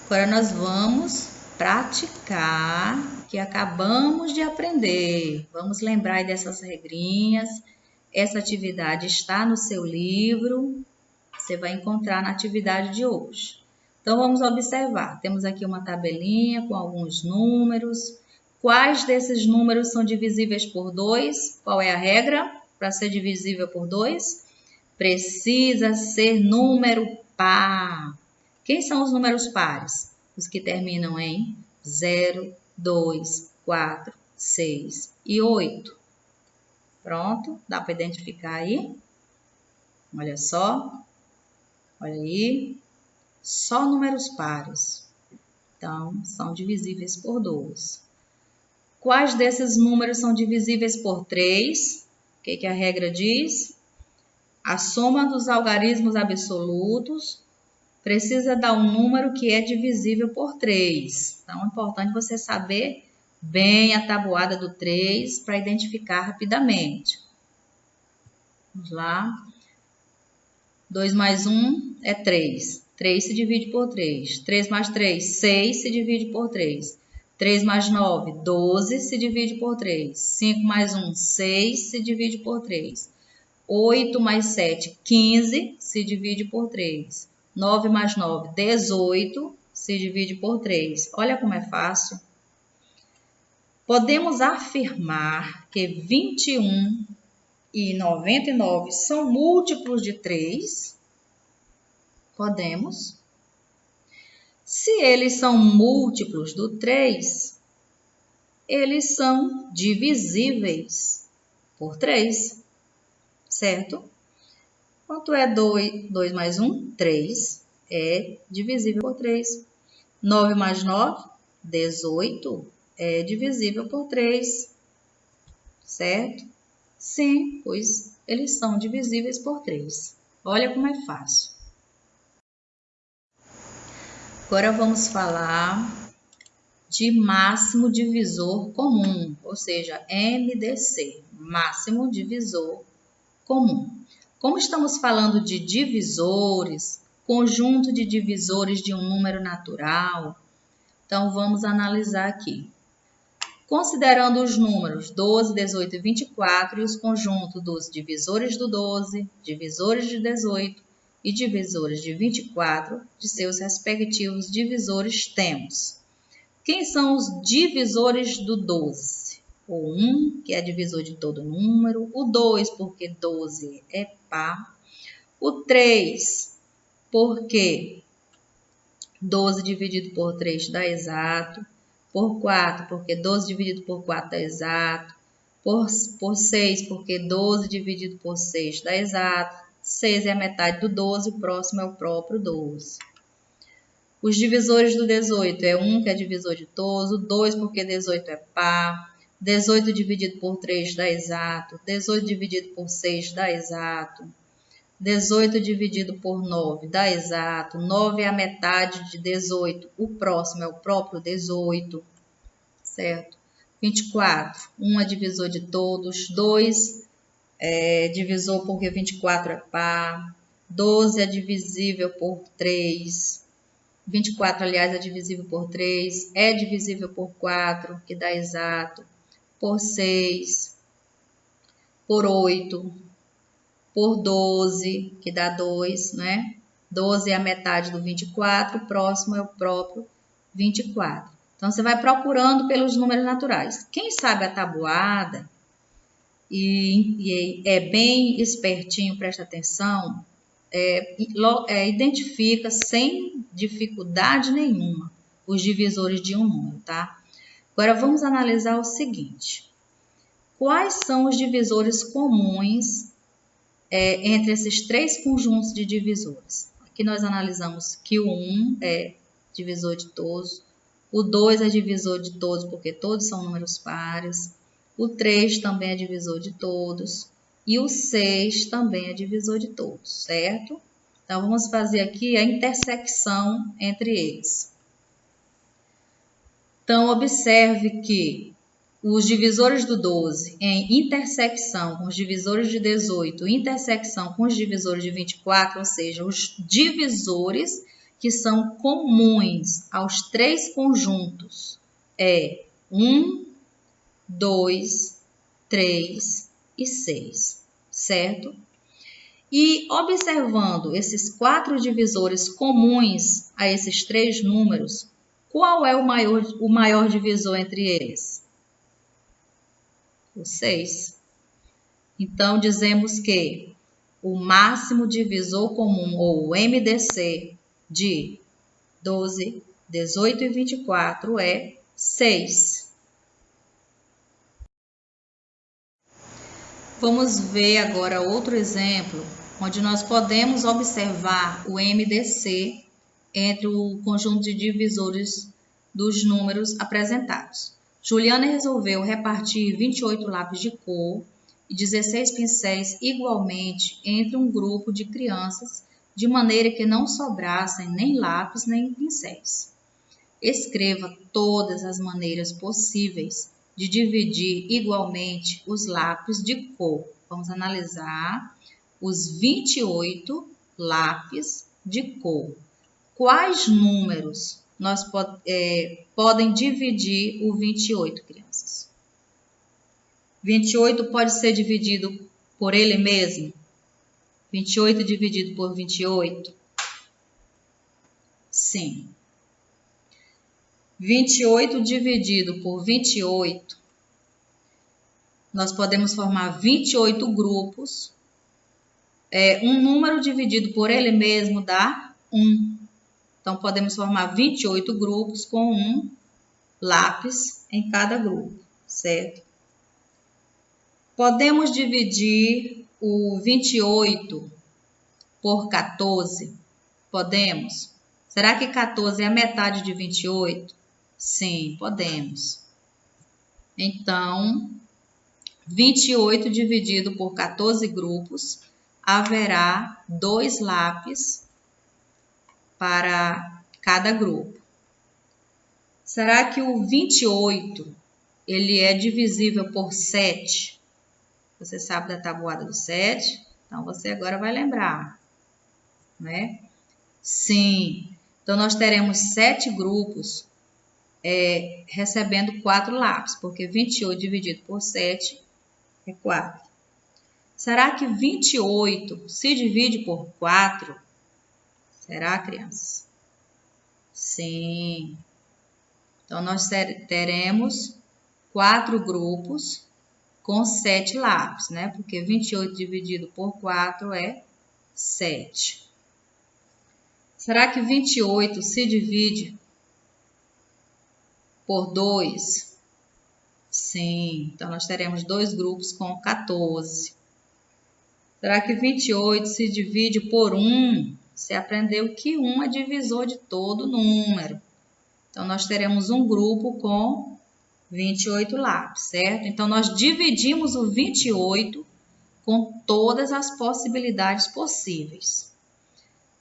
Agora nós vamos praticar o que acabamos de aprender. Vamos lembrar dessas regrinhas. Essa atividade está no seu livro. Você vai encontrar na atividade de hoje. Então, vamos observar. Temos aqui uma tabelinha com alguns números. Quais desses números são divisíveis por 2? Qual é a regra para ser divisível por 2? Precisa ser número par. Quem são os números pares? Os que terminam em 0, 2, 4, 6 e 8. Pronto? Dá para identificar aí? Olha só. Olha aí. Só números pares. Então, são divisíveis por 2. Quais desses números são divisíveis por 3? O que a regra diz? A soma dos algarismos absolutos precisa dar um número que é divisível por 3. Então, é importante você saber bem a tabuada do 3 para identificar rapidamente. Vamos lá. 2 mais 1 é 3. 3 se divide por 3. 3 mais 3, 6 se divide por 3. 3 mais 9, 12 se divide por 3. 5 mais 1, 6 se divide por 3. 8 mais 7, 15 se divide por 3. 9 mais 9, 18 se divide por 3. Olha como é fácil. Podemos afirmar que 21 e 99 são múltiplos de 3? Podemos. Se eles são múltiplos do 3, eles são divisíveis por 3, certo? Quanto é 2 mais 1? 3. É divisível por 3. 9 mais 9? 18. É divisível por 3. Certo? Sim, pois eles são divisíveis por 3. Olha como é fácil. Agora vamos falar de máximo divisor comum, ou seja, MDC, máximo divisor comum. Como estamos falando de divisores, conjunto de divisores de um número natural, então vamos analisar aqui. Considerando os números 12, 18 e 24 e os conjuntos dos divisores do 12, divisores de 18 e divisores de 24, de seus respectivos divisores, temos. Quem são os divisores do 12? O 1, que é divisor de todo número, o 2, porque 12 é par, o 3, porque 12 dividido por 3 dá exato, por 4, porque 12 dividido por 4 dá exato, por 6, porque 12 dividido por 6 dá exato, 6 é a metade do 12, o próximo é o próprio 12. Os divisores do 18 é 1, que é divisor de todos, o 2, porque 18 é par, 18 dividido por 3 dá exato, 18 dividido por 6 dá exato, 18 dividido por 9 dá exato, 9 é a metade de 18, o próximo é o próprio 18, certo? 24, 1 é divisor de todos, 2 é divisor porque 24 é par, 12 é divisível por 3, 24, aliás, é divisível por 3, é divisível por 4, que dá exato, por 6, por 8, por 12, que dá 2, né? 12 é a metade do 24, o próximo é o próprio 24. Então, você vai procurando pelos números naturais. Quem sabe a tabuada e é bem espertinho, presta atenção, identifica sem dificuldade nenhuma os divisores de um número, tá? Agora, vamos analisar o seguinte. Quais são os divisores comuns entre esses 3 conjuntos de divisores? Aqui nós analisamos que o 1 é divisor de todos, o 2 é divisor de todos porque todos são números pares, o 3 também é divisor de todos e o 6 também é divisor de todos, certo? Então, vamos fazer aqui a intersecção entre eles. Então, observe que os divisores do 12 em intersecção com os divisores de 18, intersecção com os divisores de 24, ou seja, os divisores que são comuns aos três conjuntos é 1, 2, 3 e 6, certo? E observando esses 4 divisores comuns a esses 3 números, qual é o maior divisor entre eles? O 6. Então, dizemos que o máximo divisor comum, ou o MDC, de 12, 18 e 24 é 6. Vamos ver agora outro exemplo, onde nós podemos observar o MDC entre o conjunto de divisores dos números apresentados. Juliana resolveu repartir 28 lápis de cor e 16 pincéis igualmente entre um grupo de crianças, de maneira que não sobrassem nem lápis nem pincéis. Escreva todas as maneiras possíveis de dividir igualmente os lápis de cor. Vamos analisar os 28 lápis de cor. Quais números nós podem dividir o 28, crianças? 28 pode ser dividido por ele mesmo? 28 dividido por 28? Sim. 28 dividido por 28, nós podemos formar 28 grupos. Um número dividido por ele mesmo dá 1. Então, podemos formar 28 grupos com um lápis em cada grupo, certo? Podemos dividir o 28 por 14? Podemos. Será que 14 é a metade de 28? Sim, podemos. Então, 28 dividido por 14 grupos, haverá 2 lápis para cada grupo. Será que o 28 ele é divisível por 7? Você sabe da tabuada do 7? Então, você agora vai lembrar, né? Sim. Então, nós teremos 7 grupos recebendo 4 lápis, porque 28 dividido por 7 é 4. Será que 28 se divide por 4? Será, crianças? Sim. Então, nós teremos 4 grupos com 7 lápis, né? Porque 28 dividido por 4 é 7. Será que 28 se divide por 2? Sim. Então, nós teremos 2 grupos com 14. Será que 28 se divide por 1? Você aprendeu que 1 é divisor de todo número. Então, nós teremos um grupo com 28 lápis, certo? Então, nós dividimos o 28 com todas as possibilidades possíveis.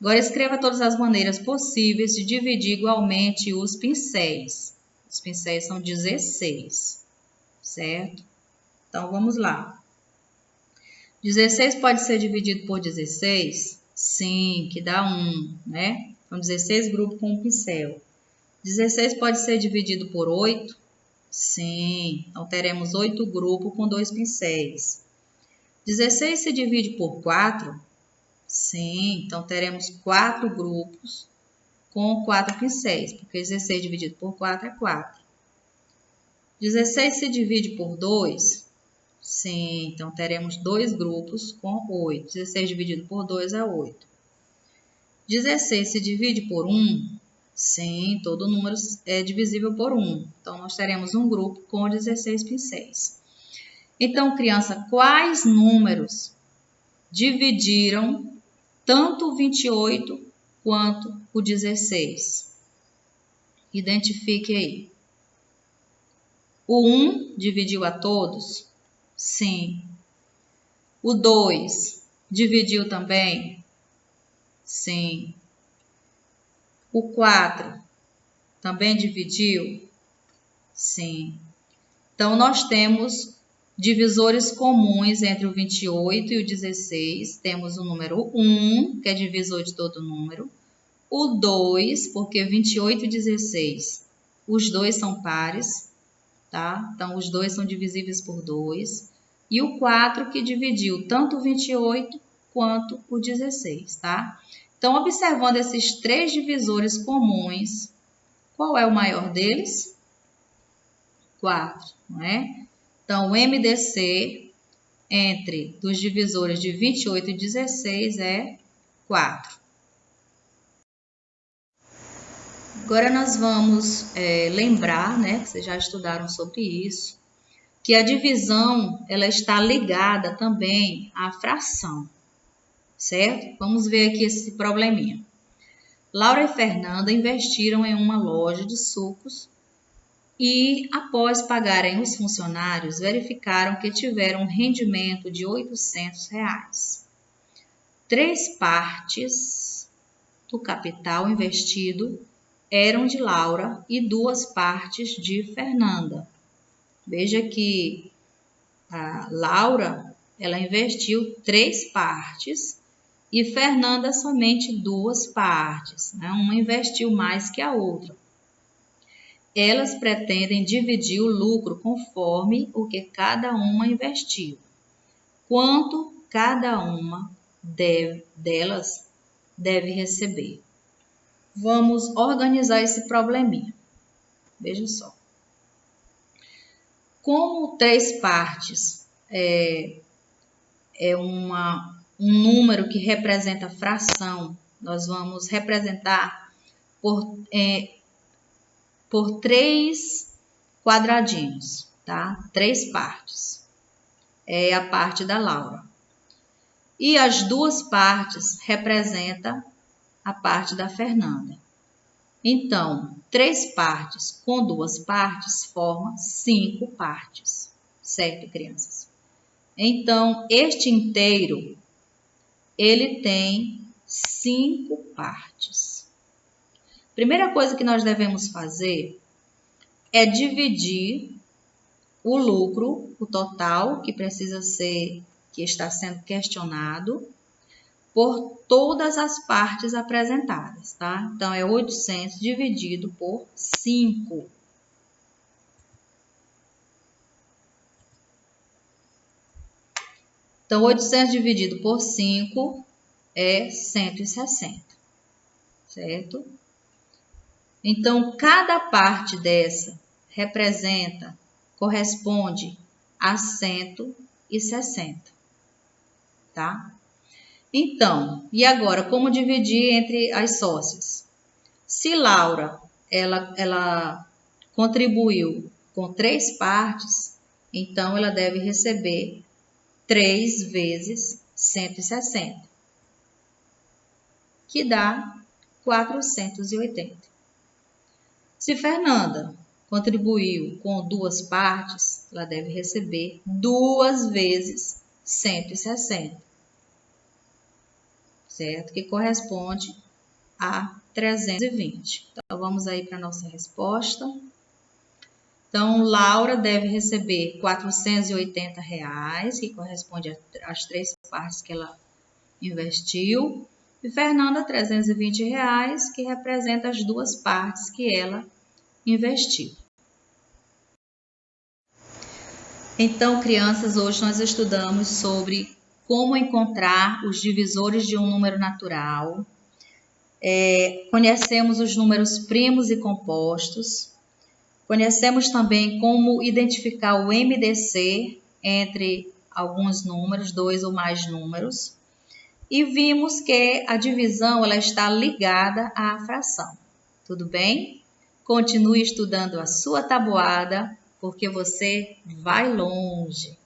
Agora, escreva todas as maneiras possíveis de dividir igualmente os pincéis. Os pincéis são 16, certo? Então, vamos lá. 16 pode ser dividido por 16? Sim, que dá 1, né? Então, 16 grupos com um pincel. 16 pode ser dividido por 8? Sim, então teremos 8 grupos com 2 pincéis. 16 se divide por 4? Sim, então teremos 4 grupos com 4 pincéis, porque 16 dividido por 4 é 4. 16 se divide por 2? Sim, então teremos 2 grupos com 8. 16 dividido por 2 é 8. 16 se divide por 1? Sim, todo número é divisível por 1. Então, nós teremos um grupo com 16 pincéis. Então, criança, quais números dividiram tanto o 28 quanto o 16? Identifique aí. O 1 dividiu a todos? Sim. O 2 dividiu também? Sim. O 4 também dividiu? Sim. Então, nós temos divisores comuns entre o 28 e o 16. Temos o número 1, que é divisor de todo número. O 2, porque 28 e 16, os dois são pares, tá? Então, os dois são divisíveis por 2. E o 4 que dividiu tanto o 28 quanto o 16, tá? Então, observando esses três divisores comuns, qual é o maior deles? 4, não é? Então, o MDC dos divisores de 28 e 16 é 4. Agora nós vamos lembrar, né, que vocês já estudaram sobre isso, que a divisão ela está ligada também à fração, certo? Vamos ver aqui esse probleminha. Laura e Fernanda investiram em uma loja de sucos e, após pagarem os funcionários, verificaram que tiveram um rendimento de R$800. 3 partes do capital investido eram de Laura e 2 partes de Fernanda. Veja que a Laura ela investiu 3 partes e Fernanda somente 2 partes, né? Uma investiu mais que a outra. Elas pretendem dividir o lucro conforme o que cada uma investiu. Quanto cada uma delas deve receber? Vamos organizar esse probleminha. Veja só. Como 3 partes é um número que representa fração, nós vamos representar por 3 quadradinhos, tá? 3 partes. É a parte da Laura. E as 2 partes representam a parte da Fernanda. Então, 3 partes com 2 partes formam 5 partes. Certo, crianças? Então, este inteiro, ele tem 5 partes. Primeira coisa que nós devemos fazer é dividir o lucro, o total, que está sendo questionado, por todas as partes apresentadas, tá? Então, é 800 dividido por 5. Então, 800 dividido por 5 é 160, certo? Então, cada parte dessa corresponde a 160, tá? Então, e agora, como dividir entre as sócias? Se Laura, ela contribuiu com 3 partes, então ela deve receber 3 vezes 160, que dá 480. Se Fernanda contribuiu com 2 partes, ela deve receber 2 vezes 160. Certo? Que corresponde a 320. Então, vamos aí para a nossa resposta. Então, Laura deve receber R$480, que corresponde às 3 partes que ela investiu. E Fernanda, R$320, que representa as 2 partes que ela investiu. Então, crianças, hoje nós estudamos sobre como encontrar os divisores de um número natural. Conhecemos os números primos e compostos. Conhecemos também como identificar o MDC entre alguns números, 2 ou mais números. E vimos que a divisão ela está ligada à fração. Tudo bem? Continue estudando a sua tabuada, porque você vai longe.